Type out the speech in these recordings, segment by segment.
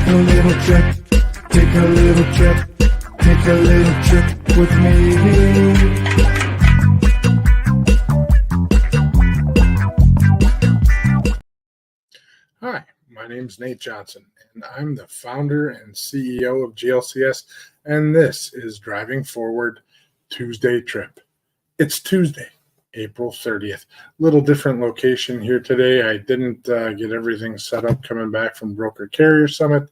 Take a little trip, take a little trip, take a little trip with me. Hi, my name's Nate Johnson, and I'm the founder and CEO of GLCS, and this is Driving Forward Tuesday Trip. It's Tuesday, April 30th. Little different location here today. I didn't get everything set up coming back from Broker Carrier Summit,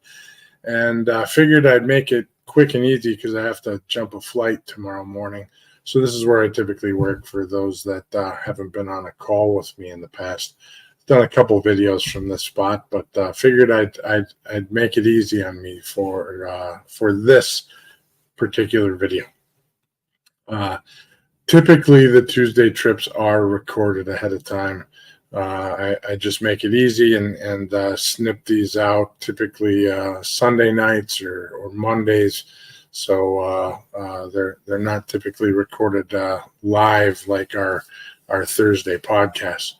and figured I'd make it quick and easy because I have to jump a flight tomorrow morning. So this is where I typically work for those that haven't been on a call with me in the past. Done a couple of videos from this spot, but figured I'd make it easy on me for this particular video. Typically, the Tuesday trips are recorded ahead of time. I just make it easy and snip these out. Typically Sunday nights or Mondays, so they're not typically recorded live like our Thursday podcast.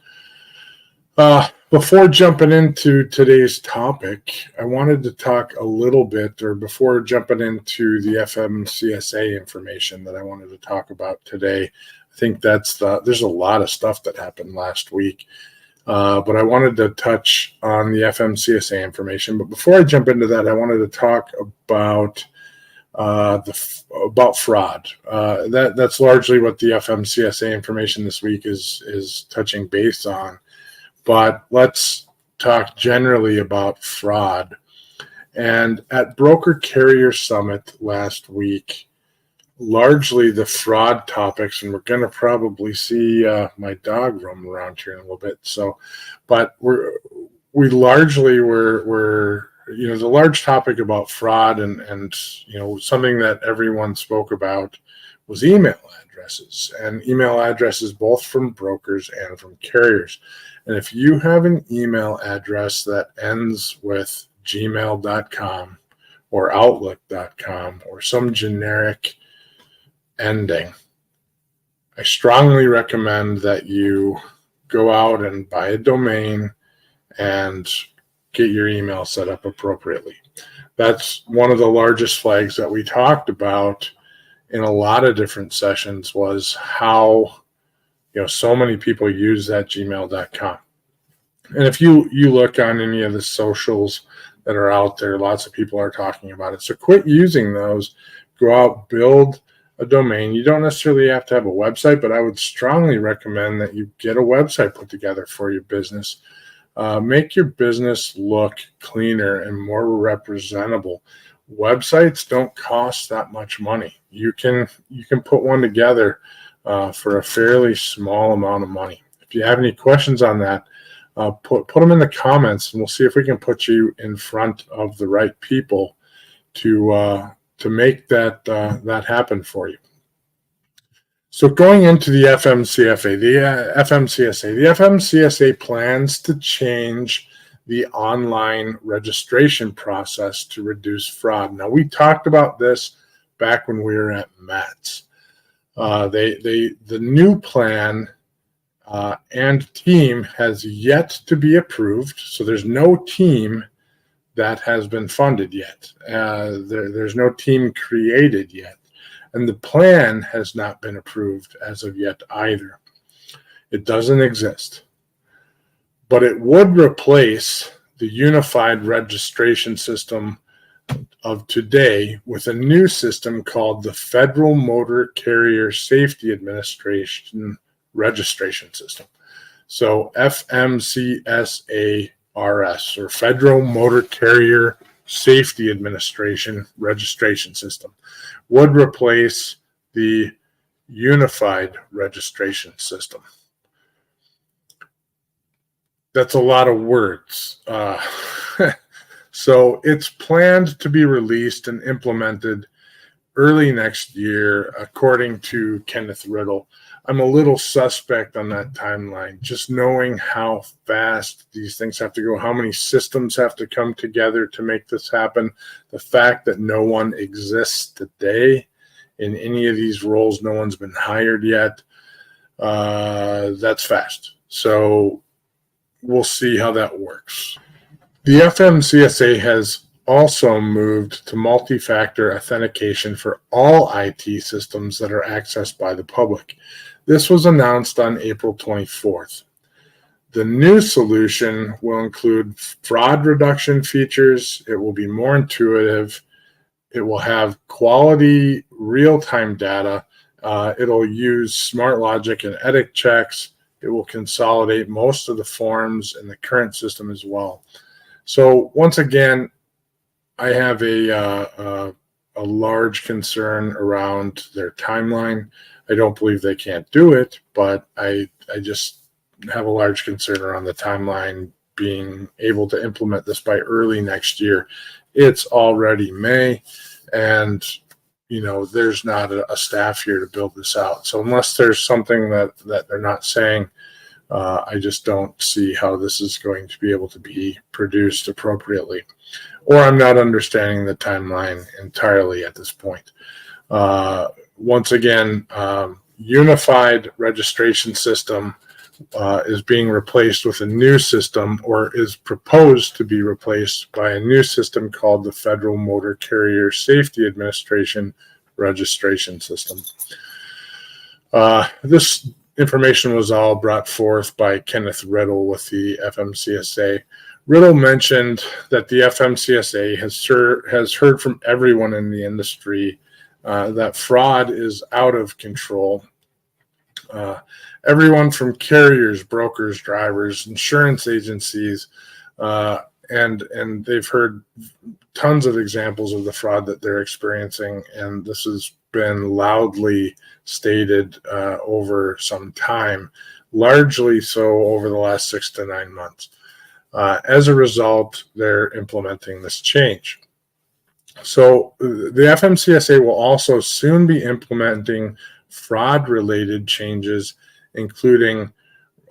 Before jumping into today's topic, I wanted to talk a little bit, or before jumping into the FMCSA information that I wanted to talk about today. I think there's a lot of stuff that happened last week, but I wanted to touch on the FMCSA information. But before I jump into that, I wanted to talk about fraud. That's largely what the FMCSA information this week is touching base on. But let's talk generally about fraud. And at Broker Carrier Summit last week, largely the fraud topics, and we're going to probably see my dog roam around here in a little bit. So, but we largely were the large topic about fraud and something that everyone spoke about was email addresses, and email addresses both from brokers and from carriers. And if you have an email address that ends with gmail.com or outlook.com or some generic ending, I strongly recommend that you go out and buy a domain and get your email set up appropriately. That's one of the largest flags that we talked about in a lot of different sessions, was how so many people use that gmail.com. And if you look on any of the socials that are out there, lots of people are talking about it. So quit using those. Go out, build a domain. You don't necessarily have to have a website, but I would strongly recommend that you get a website put together for your business. Make your business look cleaner and more representable. Websites don't cost that much money. You can put one together for a fairly small amount of money. If you have any questions on that, put them in the comments, and we'll see if we can put you in front of the right people to make that happen for you. So going into the FMCSA, the FMCSA plans to change the online registration process to reduce fraud. Now, we talked about this back when we were at MATS. The new plan and team has yet to be approved, so there's no team that has been funded yet. There's no team created yet, and the plan has not been approved as of yet either. It doesn't exist. But it would replace the unified registration system of today with a new system called the Federal Motor Carrier Safety Administration Registration System. So FMCSA RS, or Federal Motor Carrier Safety Administration Registration System, would replace the unified registration system. That's a lot of words. So it's planned to be released and implemented early next year, according to Kenneth Riddle. I'm a little suspect on that timeline, just knowing how fast these things have to go, how many systems have to come together to make this happen. The fact that no one exists today in any of these roles, no one's been hired yet, that's fast. So we'll see how that works. The FMCSA has also moved to multi-factor authentication for all IT systems that are accessed by the public. This was announced on April 24th. The new solution will include fraud reduction features. It will be more intuitive. It will have quality real-time data. It'll use smart logic and edit checks. It will consolidate most of the forms in the current system as well. So once again, I have a large concern around their timeline. I don't believe they can't do it, but I just have a large concern around the timeline being able to implement this by early next year. It's already May, and there's not a staff here to build this out. So unless there's something that they're not saying, I just don't see how this is going to be able to be produced appropriately. Or I'm not understanding the timeline entirely at this point. Once again, unified registration system is being replaced with a new system, or is proposed to be replaced by a new system called the Federal Motor Carrier Safety Administration Registration System. This information was all brought forth by Kenneth Riddle with the FMCSA. Riddle mentioned that the FMCSA has heard from everyone in the industry that fraud is out of control. Everyone from carriers, brokers, drivers, insurance agencies, and they've heard tons of examples of the fraud that they're experiencing, and this has been loudly stated over some time, largely so over the last 6 to 9 months. As a result, they're implementing this change. So the FMCSA will also soon be implementing fraud-related changes, including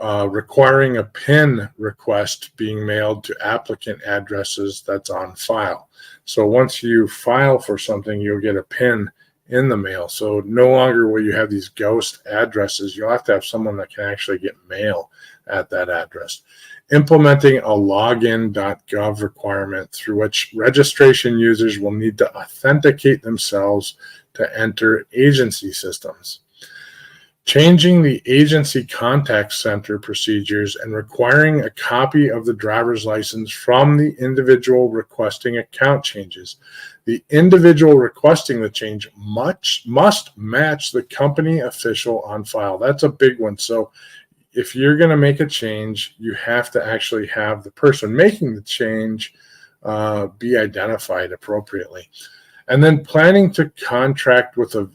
requiring a PIN request being mailed to applicant addresses that's on file. So once you file for something, you'll get a PIN in the mail. So no longer will you have these ghost addresses. You'll have to have someone that can actually get mail at that address. Implementing a login.gov requirement through which registration users will need to authenticate themselves to enter agency systems. Changing the agency contact center procedures and requiring a copy of the driver's license from the individual requesting account changes. The individual requesting the change must match the company official on file. That's a big one. So if you're going to make a change, you have to actually have the person making the change be identified appropriately. And then planning to contract with the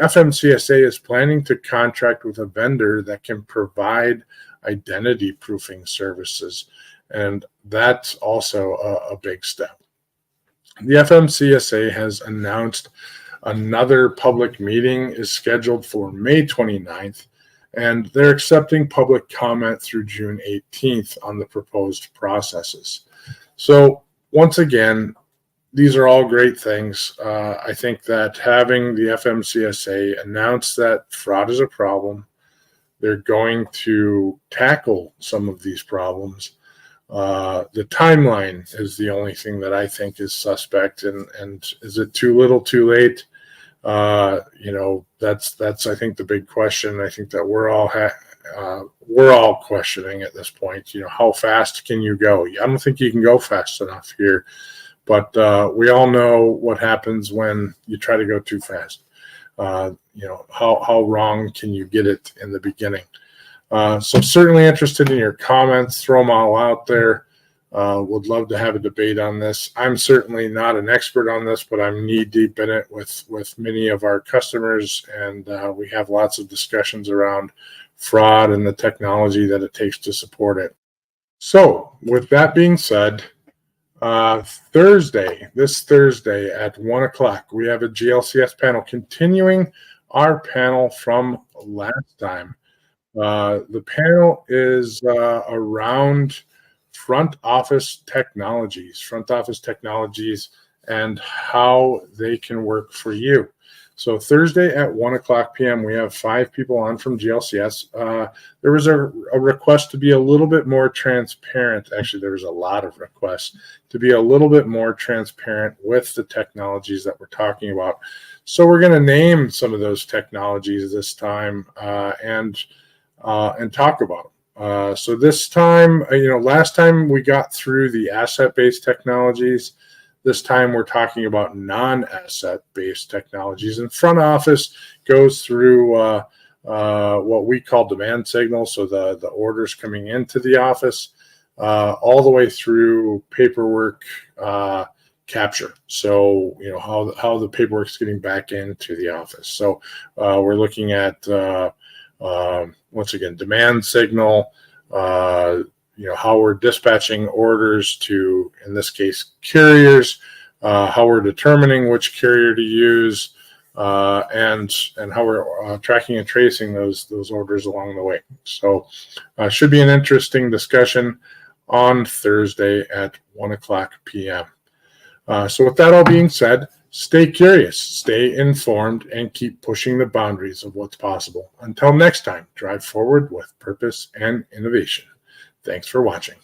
FMCSA is planning to contract with a vendor that can provide identity proofing services. And that's also a big step. The FMCSA has announced another public meeting is scheduled for May 29th, and they're accepting public comment through June 18th on the proposed processes. So once again, these are all great things. I think that having the FMCSA announce that fraud is a problem, they're going to tackle some of these problems. The timeline is the only thing that I think is suspect. And is it too little, too late? That's I think the big question. I think that we're all questioning at this point. How fast can you go? I don't think you can go fast enough here. But we all know what happens when you try to go too fast. How wrong can you get it in the beginning? So certainly interested in your comments. Throw them all out there. Would love to have a debate on this. I'm certainly not an expert on this, but I'm knee deep in it with many of our customers, and we have lots of discussions around fraud and the technology that it takes to support it. So with that being said, this Thursday at 1 o'clock, we have a GLCS panel continuing our panel from last time. The panel is around front office technologies and how they can work for you. So Thursday at 1:00 p.m., we have 5 people on from GLCS. There was a request to be a little bit more transparent. Actually, there was a lot of requests to be a little bit more transparent with the technologies that we're talking about. So we're going to name some of those technologies this time and talk about them. So this time, last time we got through the asset-based technologies. This time we're talking about non-asset-based technologies. And front office goes through what we call demand signals, so the orders coming into the office, all the way through paperwork capture. So, how the paperwork's getting back into the office. So we're looking at, once again, demand signal, how we're dispatching orders to, in this case, carriers, how we're determining which carrier to use, and how we're tracking and tracing those orders along the way. So should be an interesting discussion on Thursday at 1:00 p.m. So with that all being said, stay curious, stay informed, and keep pushing the boundaries of what's possible. Until next time, drive forward with purpose and innovation. Thanks for watching.